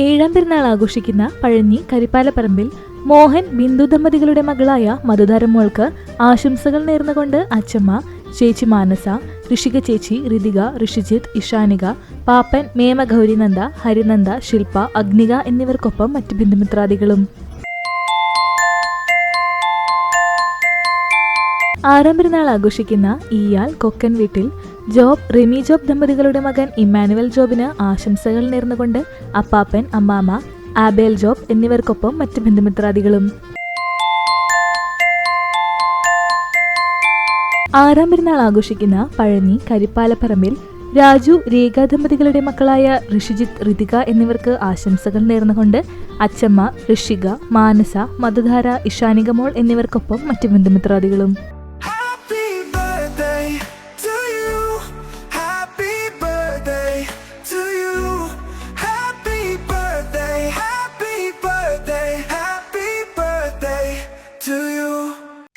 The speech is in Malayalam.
ഏഴാം പെരുന്നാൾ ആഘോഷിക്കുന്ന പഴഞ്ഞി കരിപ്പാലപ്പറമ്പിൽ മോഹൻ ബിന്ദു ദമ്പതികളുടെ മകളായ മധുധാരമോൾക്ക് ആശംസകൾ നേർന്നുകൊണ്ട് അച്ചമ്മ, ചേച്ചി മാനസ, ഋഷിക ചേച്ചി, ഋതിക, ഋഷിജിത്ത്, ഇഷാനിക, പാപ്പൻ, മേമ ഗൗരിനന്ദ, ഹരിനന്ദ, ശില്പ, അഗ്നിക എന്നിവർക്കൊപ്പം മറ്റ് ബന്ധുമിത്രാദികളും. ആറാം പെരുന്നാൾ ആഘോഷിക്കുന്ന ഇയാൾ കൊക്കൻ വീട്ടിൽ റെമി ജോബ് ദമ്പതികളുടെ മകൻ ഇമ്മാനുവൽ ജോബിന് ആശംസകൾ നേർന്നുകൊണ്ട് അപ്പാപ്പൻ, അമ്മാമ, ആബേൽ ജോബ് എന്നിവർക്കൊപ്പം മറ്റ് ബന്ധുമിത്രാദികളും. ആറാം പെരുന്നാൾ ആഘോഷിക്കുന്ന പഴഞ്ഞി കരിപ്പാലപ്പറമ്പിൽ രാജു, രേഖ ദമ്പതികളുടെ മക്കളായ ഋഷിജിത്ത്, ഋതിക എന്നിവർക്ക് ആശംസകൾ നേർന്നുകൊണ്ട് അച്ചമ്മ, ഋഷിക, മാനസ, മധുധാര, ഇഷാനിക മോൾ എന്നിവർക്കൊപ്പം മറ്റ് ബന്ധുമിത്രാദികളും.